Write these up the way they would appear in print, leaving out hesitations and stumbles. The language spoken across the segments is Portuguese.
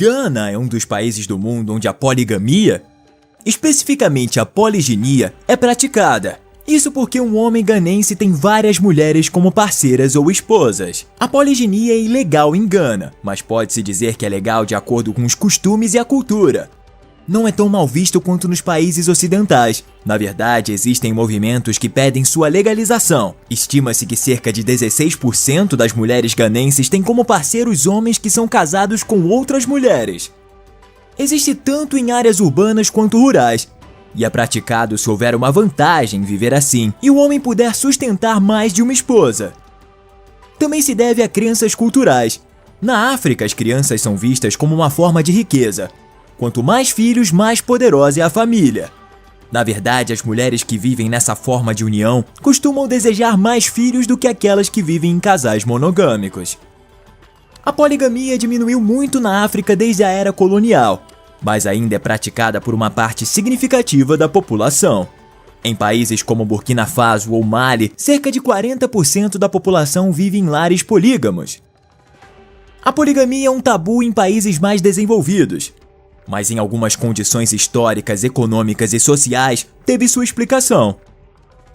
Gana é um dos países do mundo onde a poligamia, especificamente a poliginia, é praticada. Isso porque um homem ganense tem várias mulheres como parceiras ou esposas. A poliginia é ilegal em Gana, mas pode-se dizer que é legal de acordo com os costumes e a cultura. Não é tão mal visto quanto nos países ocidentais. Na verdade, existem movimentos que pedem sua legalização. Estima-se que cerca de 16% das mulheres ganenses têm como parceiros homens que são casados com outras mulheres. Existe tanto em áreas urbanas quanto rurais, e é praticado se houver uma vantagem em viver assim e o homem puder sustentar mais de uma esposa. Também se deve a crenças culturais. Na África, as crianças são vistas como uma forma de riqueza. Quanto mais filhos, mais poderosa é a família. Na verdade, as mulheres que vivem nessa forma de união costumam desejar mais filhos do que aquelas que vivem em casais monogâmicos. A poligamia diminuiu muito na África desde a era colonial, mas ainda é praticada por uma parte significativa da população. Em países como Burkina Faso ou Mali, cerca de 40% da população vive em lares polígamos. A poligamia é um tabu em países mais desenvolvidos, mas em algumas condições históricas, econômicas e sociais, teve sua explicação.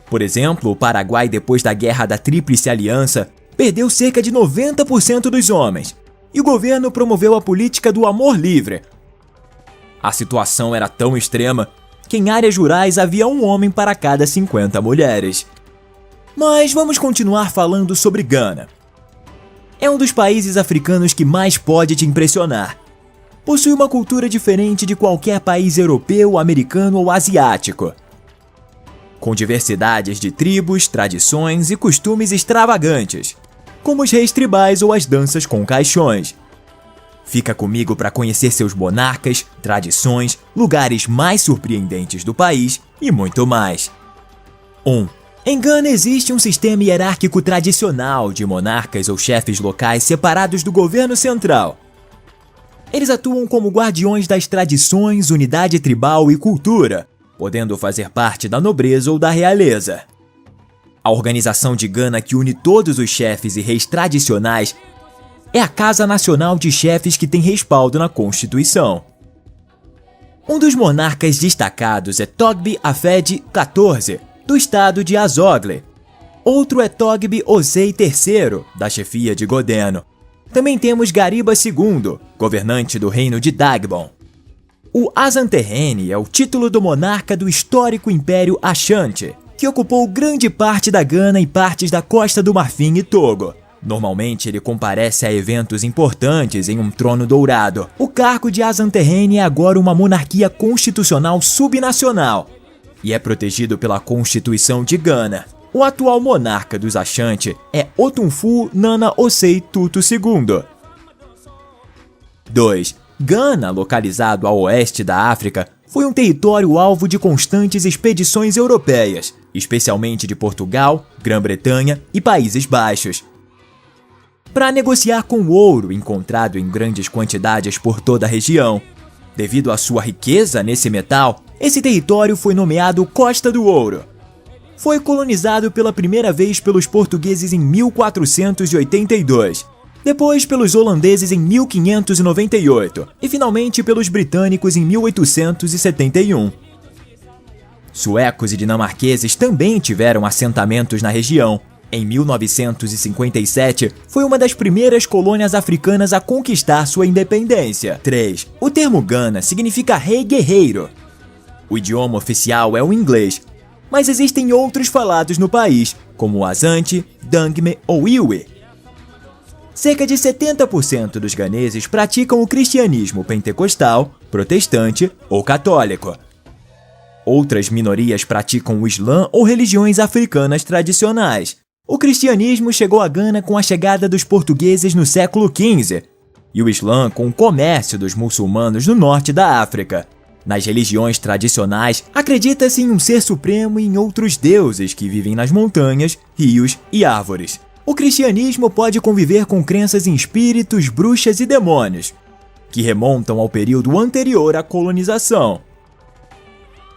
Por exemplo, o Paraguai, depois da Guerra da Tríplice Aliança, perdeu cerca de 90% dos homens, e o governo promoveu a política do amor livre. A situação era tão extrema que em áreas rurais havia um homem para cada 50 mulheres. Mas vamos continuar falando sobre Gana. É um dos países africanos que mais pode te impressionar. Possui uma cultura diferente de qualquer país europeu, americano ou asiático, com diversidades de tribos, tradições e costumes extravagantes, como os reis tribais ou as danças com caixões. Fica comigo para conhecer seus monarcas, tradições, lugares mais surpreendentes do país e muito mais. 1. Em Gana existe um sistema hierárquico tradicional de monarcas ou chefes locais separados do governo central. Eles atuam como guardiões das tradições, unidade tribal e cultura, podendo fazer parte da nobreza ou da realeza. A organização de Gana que une todos os chefes e reis tradicionais é a Casa Nacional de Chefes que tem respaldo na Constituição. Um dos monarcas destacados é Togbi Afed XIV, do estado de Azogle. Outro é Togbi Osei III, da chefia de Godeno. Também temos Gariba II, governante do reino de Dagbon. O Azanterrene é o título do monarca do histórico Império Ashanti, que ocupou grande parte da Gana e partes da Costa do Marfim e Togo. Normalmente ele comparece a eventos importantes em um trono dourado. O cargo de Azanterrene é agora uma monarquia constitucional subnacional e é protegido pela Constituição de Gana. O atual monarca dos Ashanti é Otunfu Nana Osei Tutu II. 2. Gana, localizado a oeste da África, foi um território alvo de constantes expedições europeias, especialmente de Portugal, Grã-Bretanha e Países Baixos, para negociar com o ouro encontrado em grandes quantidades por toda a região. Devido à sua riqueza nesse metal, esse território foi nomeado Costa do Ouro. Foi colonizado pela primeira vez pelos portugueses em 1482, depois pelos holandeses em 1598 e finalmente pelos britânicos em 1871. Suecos e dinamarqueses também tiveram assentamentos na região. Em 1957, foi uma das primeiras colônias africanas a conquistar sua independência. 3. O termo Gana significa rei guerreiro. O idioma oficial é o inglês, mas existem outros falados no país, como o Azante, Dangme ou Iwi. Cerca de 70% dos ganeses praticam o cristianismo pentecostal, protestante ou católico. Outras minorias praticam o Islã ou religiões africanas tradicionais. O cristianismo chegou a Gana com a chegada dos portugueses no século XV e o Islã com o comércio dos muçulmanos no norte da África. Nas religiões tradicionais, acredita-se em um ser supremo e em outros deuses que vivem nas montanhas, rios e árvores. O cristianismo pode conviver com crenças em espíritos, bruxas e demônios, que remontam ao período anterior à colonização.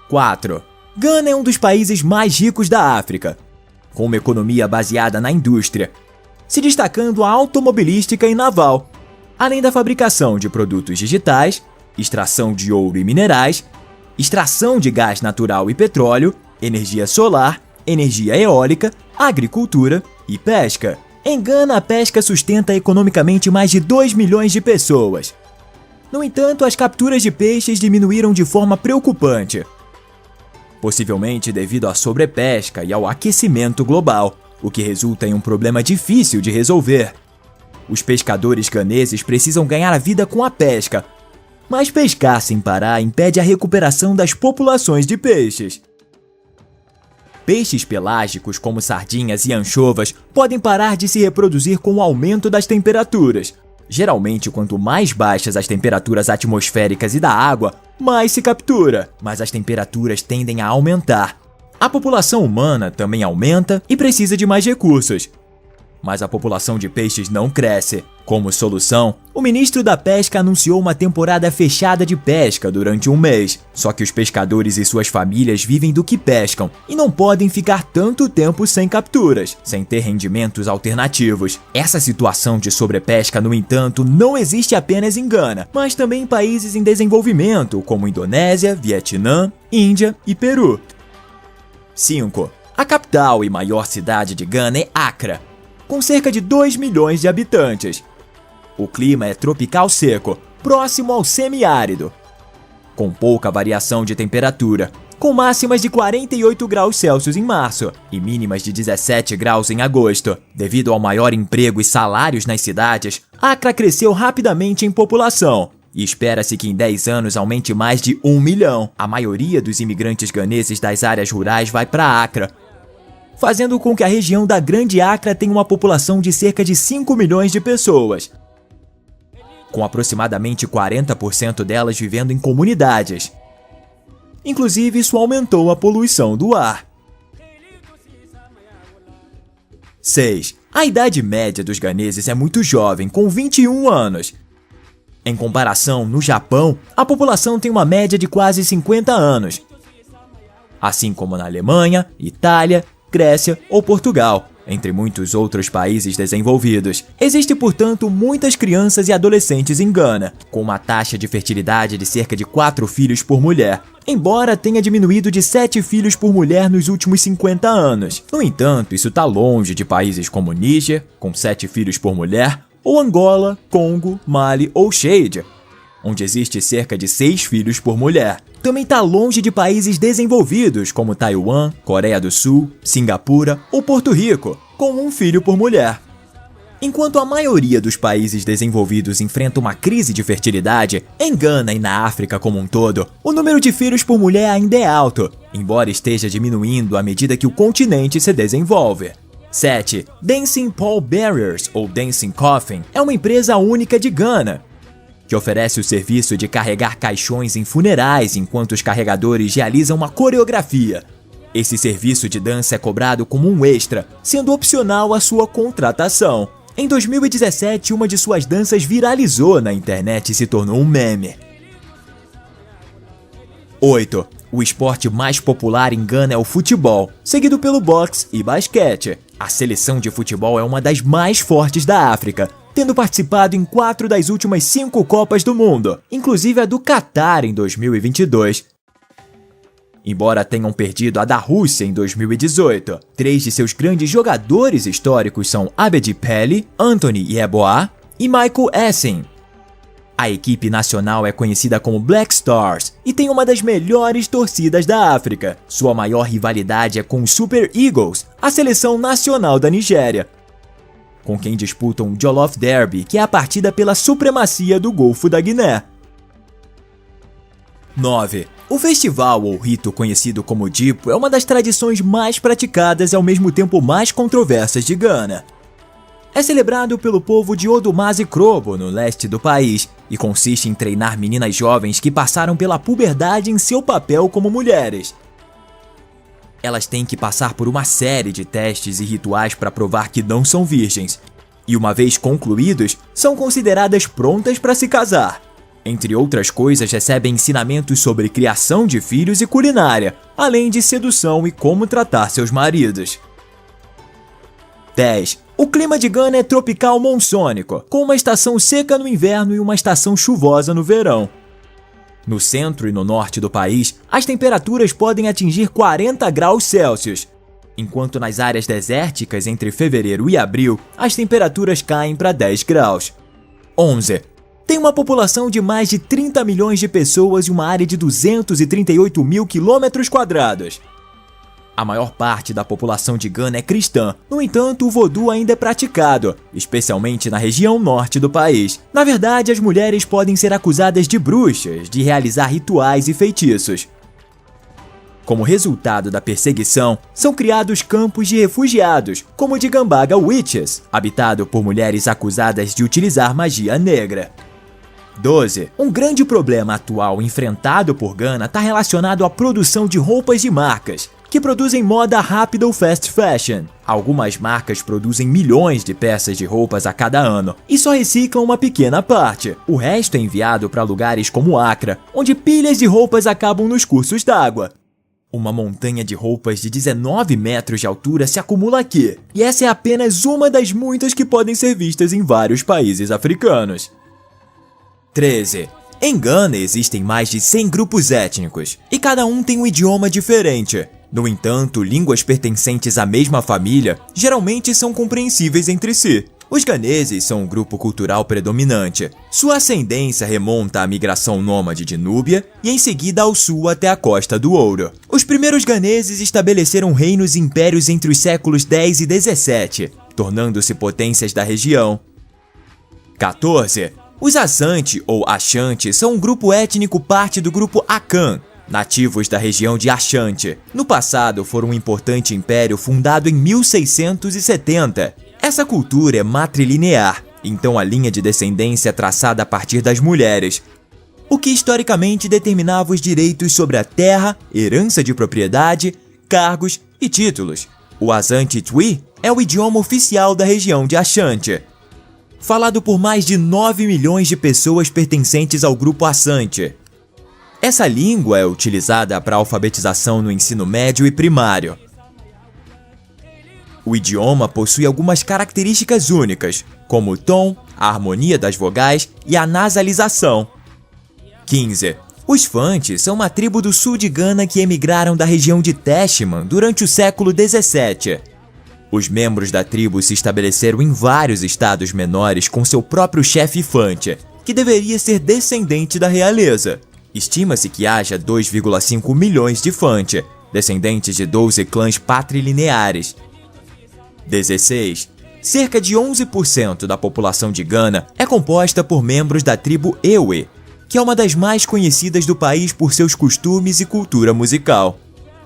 4. Gana é um dos países mais ricos da África, com uma economia baseada na indústria, se destacando a automobilística e naval. além da fabricação de produtos digitais, extração de ouro e minerais, extração de gás natural e petróleo, energia solar, energia eólica, agricultura e pesca. Em Gana, a pesca sustenta economicamente mais de 2 milhões de pessoas. No entanto, as capturas de peixes diminuíram de forma preocupante, possivelmente devido à sobrepesca e ao aquecimento global, o que resulta em um problema difícil de resolver. Os pescadores ganeses precisam ganhar a vida com a pesca, mas pescar sem parar impede a recuperação das populações de peixes. Peixes pelágicos como sardinhas e anchovas podem parar de se reproduzir com o aumento das temperaturas. Geralmente, quanto mais baixas as temperaturas atmosféricas e da água, mais se captura, mas as temperaturas tendem a aumentar. A população humana também aumenta e precisa de mais recursos. Mas a população de peixes não cresce. Como solução, o ministro da Pesca anunciou uma temporada fechada de pesca durante um mês. Só que os pescadores e suas famílias vivem do que pescam e não podem ficar tanto tempo sem capturas, sem ter rendimentos alternativos. Essa situação de sobrepesca, no entanto, não existe apenas em Gana, mas também em países em desenvolvimento, como Indonésia, Vietnã, Índia e Peru. 5. A capital e maior cidade de Gana é Accra, com cerca de 2 milhões de habitantes. O clima é tropical seco, próximo ao semiárido, com pouca variação de temperatura, com máximas de 48 graus Celsius em março e mínimas de 17 graus em agosto. Devido ao maior emprego e salários nas cidades, Accra cresceu rapidamente em população e espera-se que em 10 anos aumente mais de 1 milhão. A maioria dos imigrantes ganeses das áreas rurais vai para Accra, fazendo com que a região da Grande Accra tenha uma população de cerca de 5 milhões de pessoas, com aproximadamente 40% delas vivendo em comunidades. Inclusive, isso aumentou a poluição do ar. 6. A idade média dos ganeses é muito jovem, com 21 anos. Em comparação, no Japão, a população tem uma média de quase 50 anos, assim como na Alemanha, Itália, Grécia ou Portugal, entre muitos outros países desenvolvidos. Existem, portanto, muitas crianças e adolescentes em Gana, com uma taxa de fertilidade de cerca de 4 filhos por mulher, embora tenha diminuído de 7 filhos por mulher nos últimos 50 anos. No entanto, isso está longe de países como Níger, com 7 filhos por mulher, ou Angola, Congo, Mali ou Chad, onde existe cerca de 6 filhos por mulher. Também está longe de países desenvolvidos como Taiwan, Coreia do Sul, Singapura ou Porto Rico, com 1 filho por mulher. Enquanto a maioria dos países desenvolvidos enfrenta uma crise de fertilidade, em Gana e na África como um todo, o número de filhos por mulher ainda é alto, embora esteja diminuindo à medida que o continente se desenvolve. 7. Dancing Pall Bearers, ou Dancing Coffin, é uma empresa única de Gana, que oferece o serviço de carregar caixões em funerais enquanto os carregadores realizam uma coreografia. Esse serviço de dança é cobrado como um extra, sendo opcional a sua contratação. Em 2017, uma de suas danças viralizou na internet e se tornou um meme. 8. O esporte mais popular em Gana é o futebol, seguido pelo boxe e basquete. A seleção de futebol é uma das mais fortes da África, tendo participado em 4 das últimas 5 Copas do Mundo, inclusive a do Catar em 2022. Embora tenham perdido a da Rússia em 2018, 3 de seus grandes jogadores históricos são Abedi Pele, Anthony Yeboah e Michael Essien. A equipe nacional é conhecida como Black Stars e tem uma das melhores torcidas da África. Sua maior rivalidade é com os Super Eagles, a seleção nacional da Nigéria, com quem disputam o Jollof Derby, que é a partida pela supremacia do Golfo da Guiné. 9. O festival ou rito conhecido como Dipo é uma das tradições mais praticadas e ao mesmo tempo mais controversas de Gana. É celebrado pelo povo de Odumazi Krobo, no leste do país, e consiste em treinar meninas jovens que passaram pela puberdade em seu papel como mulheres. Elas têm que passar por uma série de testes e rituais para provar que não são virgens, e uma vez concluídos, são consideradas prontas para se casar. Entre outras coisas, recebem ensinamentos sobre criação de filhos e culinária, além de sedução e como tratar seus maridos. 10. O clima de Gana é tropical monsônico, com uma estação seca no inverno e uma estação chuvosa no verão. No centro e no norte do país, as temperaturas podem atingir 40 graus Celsius, enquanto nas áreas desérticas entre fevereiro e abril, as temperaturas caem para 10 graus. 11. Tem uma população de mais de 30 milhões de pessoas e uma área de 238 mil quilômetros quadrados. A maior parte da população de Gana é cristã, no entanto, o vodu ainda é praticado, especialmente na região norte do país. Na verdade, as mulheres podem ser acusadas de bruxas, de realizar rituais e feitiços. Como resultado da perseguição, são criados campos de refugiados, como o de Gambaga Witches, habitado por mulheres acusadas de utilizar magia negra. 12. Um grande problema atual enfrentado por Gana está relacionado à produção de roupas de marcas, que produzem moda rápida ou fast fashion. Algumas marcas produzem milhões de peças de roupas a cada ano e só reciclam uma pequena parte. O resto é enviado para lugares como Accra, onde pilhas de roupas acabam nos cursos d'água. Uma montanha de roupas de 19 metros de altura se acumula aqui, e essa é apenas uma das muitas que podem ser vistas em vários países africanos. 13. Em Gana existem mais de 100 grupos étnicos, e cada um tem um idioma diferente. No entanto, línguas pertencentes à mesma família geralmente são compreensíveis entre si. Os ganeses são um grupo cultural predominante. Sua ascendência remonta à migração nômade de Núbia e em seguida ao sul até a Costa do Ouro. Os primeiros ganeses estabeleceram reinos e impérios entre os séculos 10 e 17, tornando-se potências da região. 14. Os Asante ou Ashanti são um grupo étnico parte do grupo Akan, nativos da região de Ashanti. No passado, foram um importante império fundado em 1670. Essa cultura é matrilinear, então a linha de descendência é traçada a partir das mulheres, o que historicamente determinava os direitos sobre a terra, herança de propriedade, cargos e títulos. O Asante Twi é o idioma oficial da região de Ashanti, falado por mais de 9 milhões de pessoas pertencentes ao grupo Asante. Essa língua é utilizada para alfabetização no ensino médio e primário. O idioma possui algumas características únicas, como o tom, a harmonia das vogais e a nasalização. 15. Os Fanti são uma tribo do sul de Gana que emigraram da região de Teshman durante o século 17. Os membros da tribo se estabeleceram em vários estados menores com seu próprio chefe Fanti, que deveria ser descendente da realeza. Estima-se que haja 2,5 milhões de Fanti, descendentes de 12 clãs patrilineares. 16. Cerca de 11% da população de Gana é composta por membros da tribo Ewe, que é uma das mais conhecidas do país por seus costumes e cultura musical.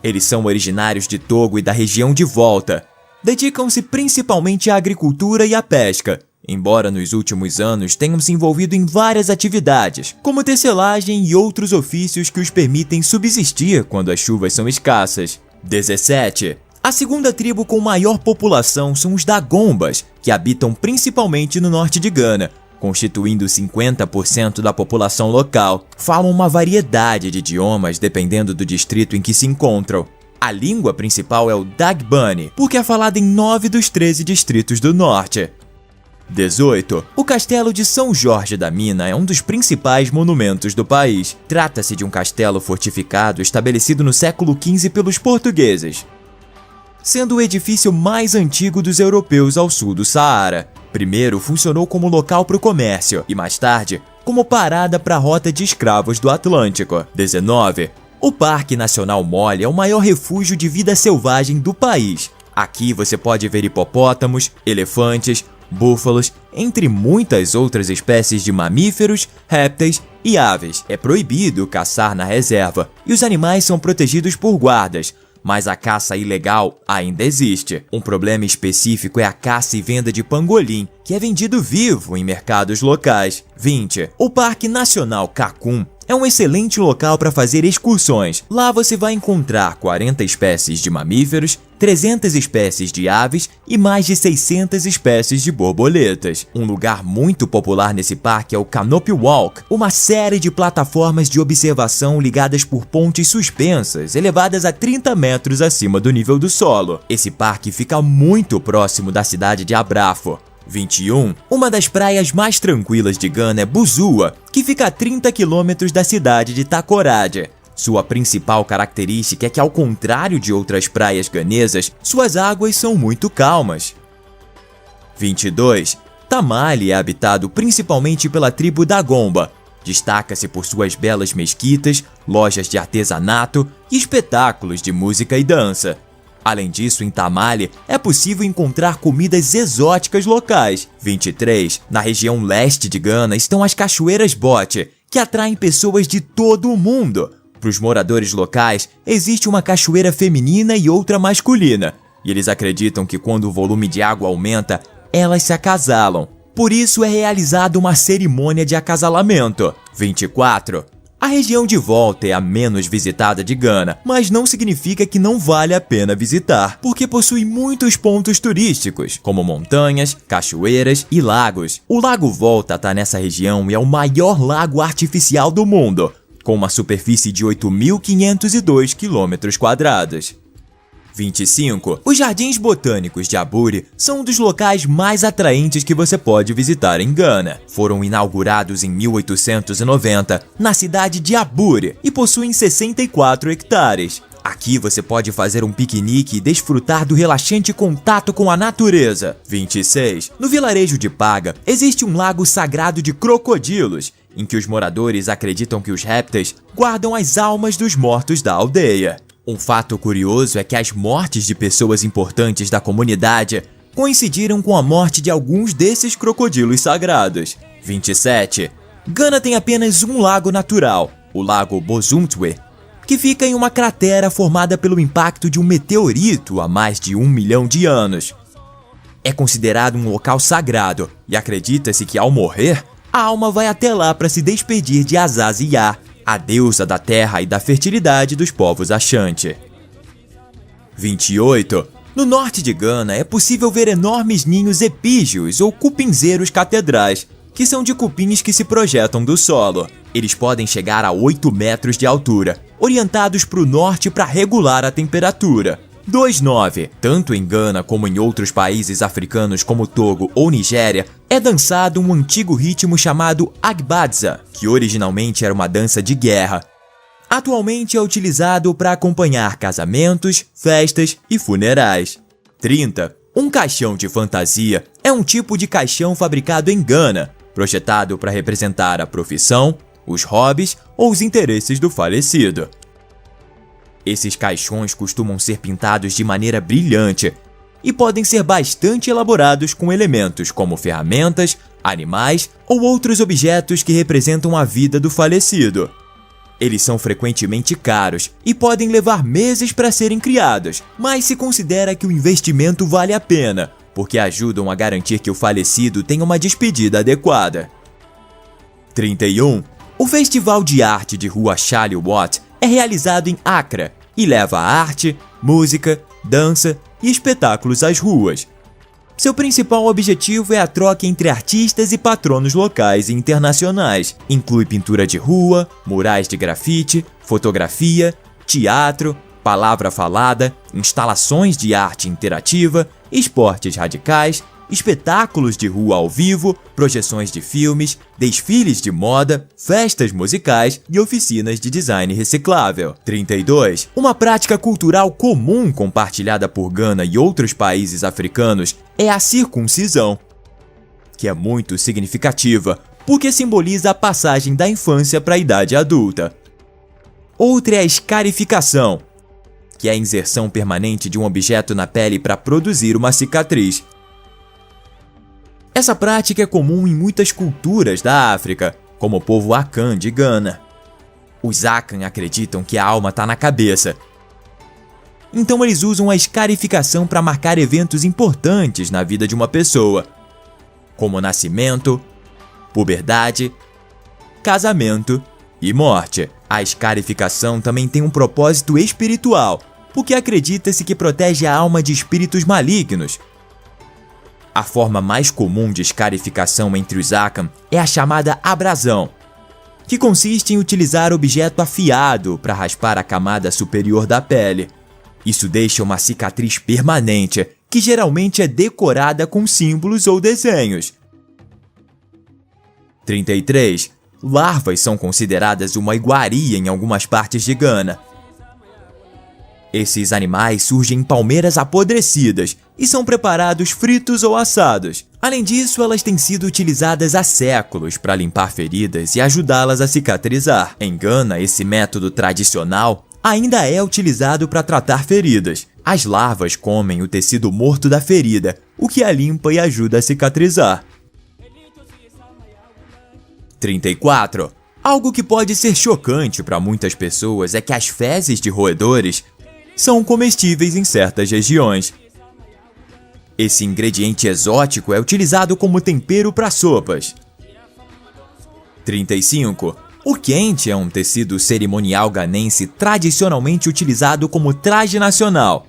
Eles são originários de Togo e da região de Volta. Dedicam-se principalmente à agricultura e à pesca, embora nos últimos anos tenham se envolvido em várias atividades, como tecelagem e outros ofícios que os permitem subsistir quando as chuvas são escassas. 17. A segunda tribo com maior população são os Dagombas, que habitam principalmente no norte de Gana, constituindo 50% da população local. Falam uma variedade de idiomas dependendo do distrito em que se encontram. A língua principal é o Dagbani, porque é falada em 9 dos 13 distritos do norte. 18. O Castelo de São Jorge da Mina é um dos principais monumentos do país. Trata-se de um castelo fortificado estabelecido no século XV pelos portugueses, sendo o edifício mais antigo dos europeus ao sul do Saara. Primeiro funcionou como local para o comércio e mais tarde como parada para a rota de escravos do Atlântico. 19. O Parque Nacional Mole é o maior refúgio de vida selvagem do país. Aqui você pode ver hipopótamos, elefantes, búfalos, entre muitas outras espécies de mamíferos, répteis e aves. É proibido caçar na reserva e os animais são protegidos por guardas, mas a caça ilegal ainda existe. Um problema específico é a caça e venda de pangolim, que é vendido vivo em mercados locais. 20. O Parque Nacional Kakun é um excelente local para fazer excursões. Lá você vai encontrar 40 espécies de mamíferos, 300 espécies de aves e mais de 600 espécies de borboletas. Um lugar muito popular nesse parque é o Canopy Walk, uma série de plataformas de observação ligadas por pontes suspensas, elevadas a 30 metros acima do nível do solo. Esse parque fica muito próximo da cidade de Abrafo. 21. Uma das praias mais tranquilas de Gana é Buzua, que fica a 30 quilômetros da cidade de Takoradi. Sua principal característica é que, ao contrário de outras praias ganesas, suas águas são muito calmas. 22. Tamale é habitado principalmente pela tribo Dagomba. Destaca-se por suas belas mesquitas, lojas de artesanato e espetáculos de música e dança. Além disso, em Tamale é possível encontrar comidas exóticas locais. 23. Na região leste de Gana estão as cachoeiras Bote, que atraem pessoas de todo o mundo. Para os moradores locais, existe uma cachoeira feminina e outra masculina, e eles acreditam que quando o volume de água aumenta, elas se acasalam. Por isso é realizada uma cerimônia de acasalamento. 24. A região de volta é a menos visitada de Gana, mas não significa que não vale a pena visitar, porque possui muitos pontos turísticos, como montanhas, cachoeiras e lagos. O Lago Volta está nessa região e é o maior lago artificial do mundo, com uma superfície de 8.502 km². 25. Os Jardins Botânicos de Aburi são um dos locais mais atraentes que você pode visitar em Gana. Foram inaugurados em 1890 na cidade de Aburi e possuem 64 hectares. Aqui você pode fazer um piquenique e desfrutar do relaxante contato com a natureza. 26. No vilarejo de Paga existe um lago sagrado de crocodilos, em que os moradores acreditam que os répteis guardam as almas dos mortos da aldeia. Um fato curioso é que as mortes de pessoas importantes da comunidade coincidiram com a morte de alguns desses crocodilos sagrados. 27. Gana tem apenas um lago natural, o Lago Bosumtwi, que fica em uma cratera formada pelo impacto de um meteorito há mais de 1 milhão de anos. É considerado um local sagrado e acredita-se que, ao morrer, a alma vai até lá para se despedir de Azaziá, a deusa da terra e da fertilidade dos povos Ashanti. 28. No norte de Gana é possível ver enormes ninhos epígeos ou cupinzeiros catedrais, que são de cupins que se projetam do solo. Eles podem chegar a 8 metros de altura, orientados para o norte para regular a temperatura. 29. Tanto em Gana como em outros países africanos como Togo ou Nigéria, é dançado um antigo ritmo chamado Agbadza, que originalmente era uma dança de guerra. Atualmente é utilizado para acompanhar casamentos, festas e funerais. 30. Um caixão de fantasia é um tipo de caixão fabricado em Gana, projetado para representar a profissão, os hobbies ou os interesses do falecido. Esses caixões costumam ser pintados de maneira brilhante e podem ser bastante elaborados com elementos como ferramentas, animais ou outros objetos que representam a vida do falecido. Eles são frequentemente caros e podem levar meses para serem criados, mas se considera que o investimento vale a pena, porque ajudam a garantir que o falecido tenha uma despedida adequada. 31. O Festival de Arte de Rua Chaliwat é realizado em Accra e leva arte, música, dança e espetáculos às ruas. Seu principal objetivo é a troca entre artistas e patronos locais e internacionais. Inclui pintura de rua, murais de grafite, fotografia, teatro, palavra falada, instalações de arte interativa, esportes radicais, espetáculos de rua ao vivo, projeções de filmes, desfiles de moda, festas musicais e oficinas de design reciclável. 32. Uma prática cultural comum compartilhada por Gana e outros países africanos é a circuncisão, que é muito significativa porque simboliza a passagem da infância para a idade adulta. Outra é a escarificação, que é a inserção permanente de um objeto na pele para produzir uma cicatriz. Essa prática é comum em muitas culturas da África, como o povo Akan de Gana. Os Akan acreditam que a alma está na cabeça. Então eles usam a escarificação para marcar eventos importantes na vida de uma pessoa, como nascimento, puberdade, casamento e morte. A escarificação também tem um propósito espiritual, porque acredita-se que protege a alma de espíritos malignos. A forma mais comum de escarificação entre os Akan é a chamada abrasão, que consiste em utilizar objeto afiado para raspar a camada superior da pele. Isso deixa uma cicatriz permanente, que geralmente é decorada com símbolos ou desenhos. 33. Larvas são consideradas uma iguaria em algumas partes de Gana. Esses animais surgem em palmeiras apodrecidas e são preparados fritos ou assados. Além disso, elas têm sido utilizadas há séculos para limpar feridas e ajudá-las a cicatrizar. Em Gana, esse método tradicional ainda é utilizado para tratar feridas. As larvas comem o tecido morto da ferida, o que a limpa e ajuda a cicatrizar. 34. Algo que pode ser chocante para muitas pessoas é que as fezes de roedores são comestíveis em certas regiões. Esse ingrediente exótico é utilizado como tempero para sopas. 35. O quente é um tecido cerimonial ganense tradicionalmente utilizado como traje nacional.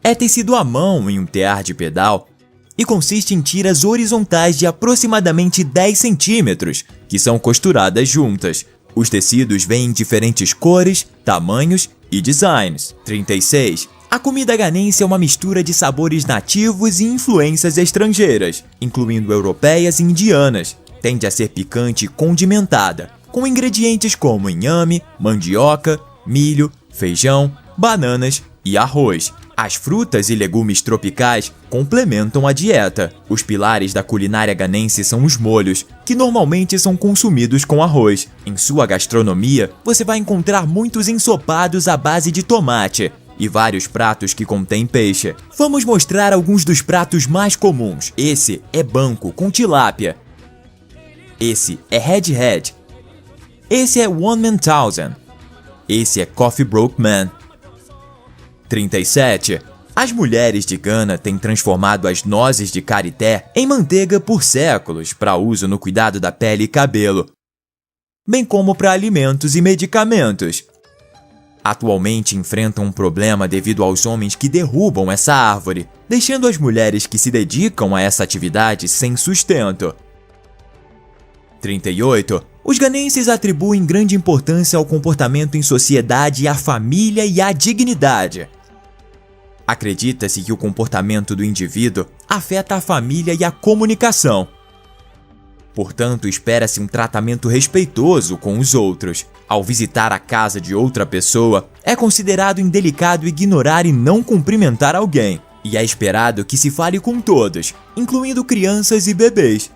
É tecido à mão em um tear de pedal e consiste em tiras horizontais de aproximadamente 10 centímetros, que são costuradas juntas. Os tecidos vêm em diferentes cores, tamanhos e designs. 36. A comida ganense é uma mistura de sabores nativos e influências estrangeiras, incluindo europeias e indianas. Tende a ser picante e condimentada, com ingredientes como inhame, mandioca, milho, feijão, bananas e arroz. As frutas e legumes tropicais complementam a dieta. Os pilares da culinária ganense são os molhos, que normalmente são consumidos com arroz. Em sua gastronomia, você vai encontrar muitos ensopados à base de tomate e vários pratos que contêm peixe. Vamos mostrar alguns dos pratos mais comuns. Esse é banco com tilápia. Esse é head. Esse é one man thousand. Esse é coffee broke man. 37. As mulheres de Gana têm transformado as nozes de carité em manteiga por séculos para uso no cuidado da pele e cabelo, bem como para alimentos e medicamentos. Atualmente enfrentam um problema devido aos homens que derrubam essa árvore, deixando as mulheres que se dedicam a essa atividade sem sustento. 38. Os ganenses atribuem grande importância ao comportamento em sociedade, à família e à dignidade. Acredita-se que o comportamento do indivíduo afeta a família e a comunicação. Portanto, espera-se um tratamento respeitoso com os outros. Ao visitar a casa de outra pessoa, é considerado indelicado ignorar e não cumprimentar alguém, e é esperado que se fale com todos, incluindo crianças e bebês.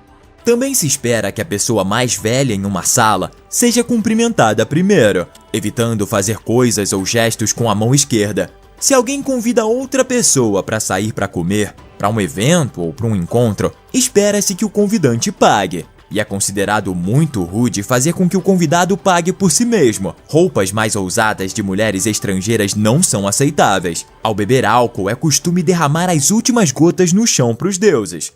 Também se espera que a pessoa mais velha em uma sala seja cumprimentada primeiro, evitando fazer coisas ou gestos com a mão esquerda. Se alguém convida outra pessoa para sair para comer, para um evento ou para um encontro, espera-se que o convidante pague. E é considerado muito rude fazer com que o convidado pague por si mesmo. Roupas mais ousadas de mulheres estrangeiras não são aceitáveis. Ao beber álcool, é costume derramar as últimas gotas no chão para os deuses.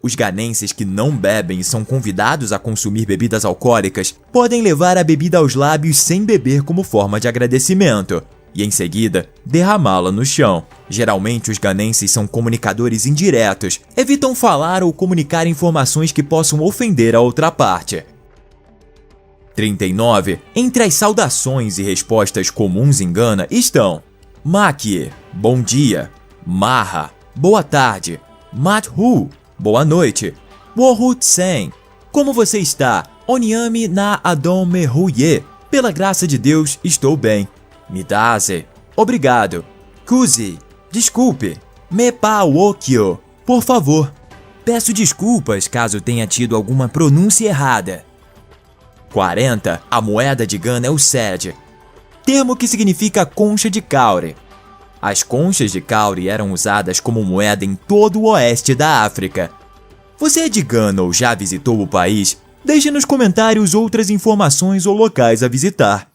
Os ganenses que não bebem e são convidados a consumir bebidas alcoólicas podem levar a bebida aos lábios sem beber como forma de agradecimento, e em seguida derramá-la no chão. Geralmente os ganenses são comunicadores indiretos, evitam falar ou comunicar informações que possam ofender a outra parte. 39. Entre as saudações e respostas comuns em Gana estão Makie, bom dia, Maha, boa tarde, Mathu, boa noite, Wohut Sen, como você está? Onyami na Adon Mehuye, pela graça de Deus estou bem. Midase, obrigado. Kuzi, desculpe. Mepa Wokyo, por favor. Peço desculpas caso tenha tido alguma pronúncia errada. 40. A moeda de Gana é o Sed, termo que significa concha de caure. As conchas de caure eram usadas como moeda em todo o oeste da África. Você é de Gana ou já visitou o país? Deixe nos comentários outras informações ou locais a visitar.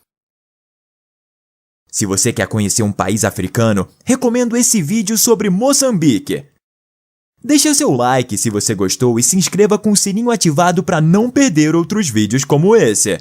Se você quer conhecer um país africano, recomendo esse vídeo sobre Moçambique. Deixa seu like se você gostou e se inscreva com o sininho ativado para não perder outros vídeos como esse.